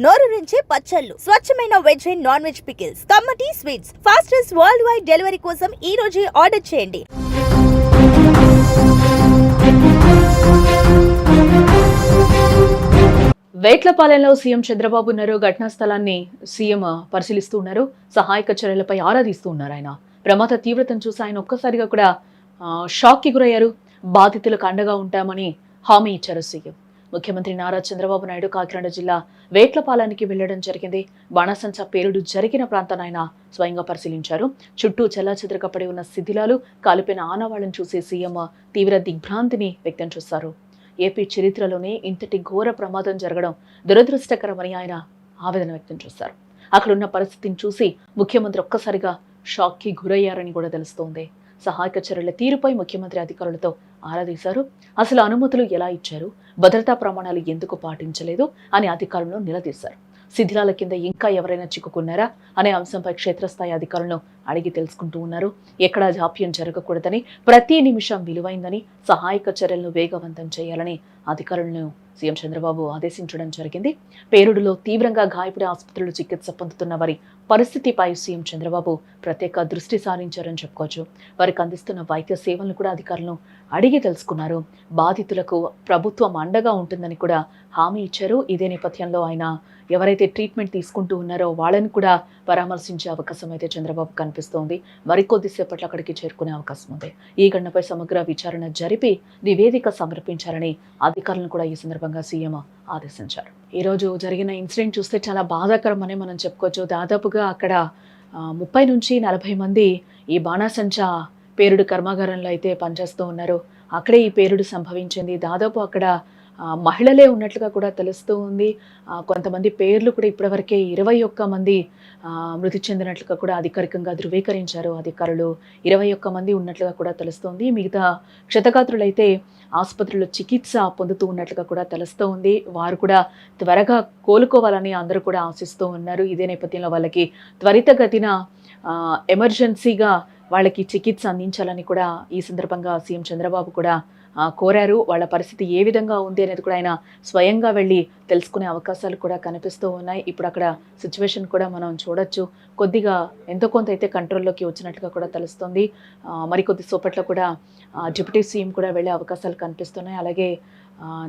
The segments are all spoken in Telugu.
నోరూరించే పచ్చళ్ళు, స్వచ్ఛమైన veg and non veg pickles, కమ్మటి sweets, fastest world wide delivery కోసం ఈ రోజే ఆర్డర్ చేయండి. వేట్లపాలెంలో సీఎం చంద్రబాబు ఉన్నారు. ఘటనా స్థలాన్ని సీఎం పరిశీలిస్తూ ఉన్నారు. సహాయక చర్యలపై ఆరా తీస్తూ ఉన్నారు. ఆయన ప్రమాద తీవ్రతను చూసి ఆయన ఒక్కసారిగా కూడా షాక్ కి గురయ్యారు. బాధితులకు అండగా ఉంటామని హామీ ఇచ్చారు సీఎం. ముఖ్యమంత్రి నారా చంద్రబాబు నాయుడు కాకినాడ జిల్లా వేట్లపాలెనికి వెళ్లడం జరిగింది. బాణాసంచా పేలుడు జరిగిన ప్రాంతాన్ని ఆయన స్వయంగా పరిశీలించారు. చుట్టూ చెల్లాచెదరగా పడి ఉన్న శిథిలాలు, కాలిపోయిన ఆనవాళ్లను చూసి సీఎం తీవ్ర దిగ్భ్రాంతిని వ్యక్తం చేశారు. ఏపీ చరిత్రలోనే ఇంతటి ఘోర ప్రమాదం జరగడం దురదృష్టకరమని ఆయన ఆవేదన వ్యక్తం చేశారు. అక్కడున్న పరిస్థితిని చూసి ముఖ్యమంత్రి ఒక్కసారిగా షాక్ కి గురయ్యారని కూడా తెలుస్తోంది. సహాయక చర్యల తీరుపై ముఖ్యమంత్రి అధికారులతో ఆరా తీశారు. అసలు అనుమతులు ఎలా ఇచ్చారు, భద్రతా ప్రమాణాలు ఎందుకు పాటించలేదు అని అధికారులను నిలదీశారు. శిథిలాల కింద ఇంకా ఎవరైనా చిక్కుకున్నారా అనే అంశంపై క్షేత్రస్థాయి అధికారులను అడిగి తెలుసుకుంటూ ఉన్నారు. ఎక్కడా జాప్యం జరగకూడదని, ప్రతి నిమిషం విలువైందని, సహాయక చర్యలను వేగవంతం చేయాలని అధికారులను సీఎం చంద్రబాబు ఆదేశించడం జరిగింది. పేలుడులో తీవ్రంగా గాయపడి ఆసుపత్రిలో చికిత్స పొందుతున్న వారి పరిస్థితిపై సీఎం చంద్రబాబు ప్రత్యేక దృష్టి సారించారని చెప్పుకోవచ్చు. వారికి అందిస్తున్న వైద్య సేవలను కూడా అధికారులను అడిగి తెలుసుకున్నారు. బాధితులకు ప్రభుత్వం అండగా ఉంటుందని కూడా హామీ ఇచ్చారు. ఇదే నేపథ్యంలో ఆయన ఎవరైతే ట్రీట్మెంట్ తీసుకుంటూ ఉన్నారో వాళ్ళని కూడా పరామర్శించే అవకాశం అయితే చంద్రబాబు కనిపిస్తోంది. మరికొద్దిసేపట్లో అక్కడికి చేరుకునే అవకాశం ఉంది. ఈ ఘటనపై సమగ్ర విచారణ జరిపి నివేదిక సమర్పించాలని అధికారులను కూడా ఈ సందర్భంగా సీఎం ఆదేశించారు. ఈరోజు జరిగిన ఇన్సిడెంట్ చూస్తే చాలా బాధాకరం అని మనం చెప్పుకోవచ్చు. దాదాపుగా అక్కడ 30 నుంచి 40 మంది ఈ బాణాసంచా పేలుడు కర్మాగారంలో అయితే పనిచేస్తూ ఉన్నారు. అక్కడే ఈ పేలుడు సంభవించింది. దాదాపు అక్కడ మహిళలే ఉన్నట్లుగా కూడా తెలుస్తూ ఉంది. కొంతమంది పేర్లు కూడా ఇప్పటివరకే 21 మంది మృతి చెందినట్లుగా కూడా అధికారికంగా ధృవీకరించారు అధికారులు. 21 మంది ఉన్నట్లుగా కూడా తెలుస్తోంది. మిగతా క్షతగాత్రులైతే ఆసుపత్రిలో చికిత్స పొందుతూ ఉన్నట్లుగా కూడా తెలుస్తూ ఉంది. వారు కూడా త్వరగా కోలుకోవాలని అందరూ కూడా ఆశిస్తూ ఉన్నారు. ఇదే నేపథ్యంలో వాళ్ళకి త్వరితగతిన ఎమర్జెన్సీగా వాళ్ళకి చికిత్స అందించాలని కూడా ఈ సందర్భంగా సీఎం చంద్రబాబు కూడా కోరారు. వాళ్ళ పరిస్థితి ఏ విధంగా ఉంది అనేది కూడా ఆయన స్వయంగా వెళ్ళి తెలుసుకునే అవకాశాలు కూడా కనిపిస్తూ ఉన్నాయి. ఇప్పుడు అక్కడ సిచ్యువేషన్ కూడా మనం చూడొచ్చు. కొద్దిగా ఎంతో కొంత అయితే కంట్రోల్లోకి వచ్చినట్లుగా కూడా తెలుస్తుంది. మరికొద్ది సేపట్లో కూడా డిప్యూటీ సీఎం కూడా వెళ్ళే అవకాశాలు కనిపిస్తున్నాయి. అలాగే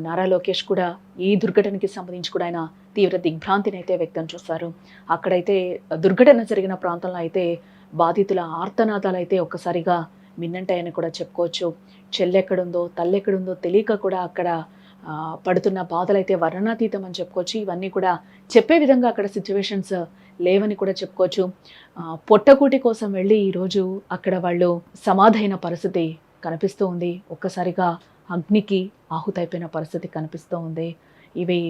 నారా లోకేష్ కూడా ఈ దుర్ఘటనకి సంబంధించి కూడా ఆయన తీవ్ర దిగ్భ్రాంతిని అయితే వ్యక్తం చేశారు. అక్కడైతే దుర్ఘటన జరిగిన ప్రాంతంలో అయితే బాధితుల ఆర్తనాదాలు అయితే ఒక్కసారిగా మిన్నంటాయని కూడా చెప్పుకోవచ్చు. చెల్లెక్కడుందో తల్లెక్కడుందో తెలియక కూడా అక్కడ పడుతున్న బాధలు అయితే వర్ణనాతీతం అని చెప్పుకోవచ్చు. ఇవన్నీ కూడా చెప్పే విధంగా అక్కడ సిచ్యువేషన్స్ లేవని కూడా చెప్పుకోవచ్చు. పొట్టకూటి కోసం వెళ్ళి ఈరోజు అక్కడ వాళ్ళు సమాధైన పరిస్థితి కనిపిస్తూ ఉంది. ఒక్కసారిగా అగ్నికి ఆహుతైపోయిన పరిస్థితి కనిపిస్తూ ఉంది. ఇవి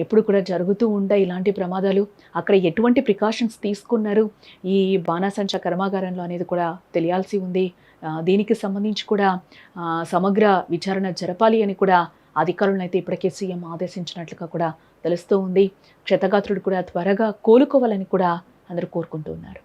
ఎప్పుడు కూడా జరుగుతూ ఉంటాయి ఇలాంటి ప్రమాదాలు. అక్కడ ఎటువంటి ప్రికాషన్స్ తీసుకున్నారు ఈ బాణాసంచా కర్మాగారంలో అనేది కూడా తెలియాల్సి ఉంది. దీనికి సంబంధించి కూడా సమగ్ర విచారణ జరపాలి అని కూడా అధికారులను అయితే ఇప్పటికే సీఎం ఆదేశించినట్లుగా కూడా తెలుస్తూ ఉంది. క్షతగాత్రుడు కూడా త్వరగా కోలుకోవాలని కూడా అందరూ కోరుకుంటూ ఉన్నారు.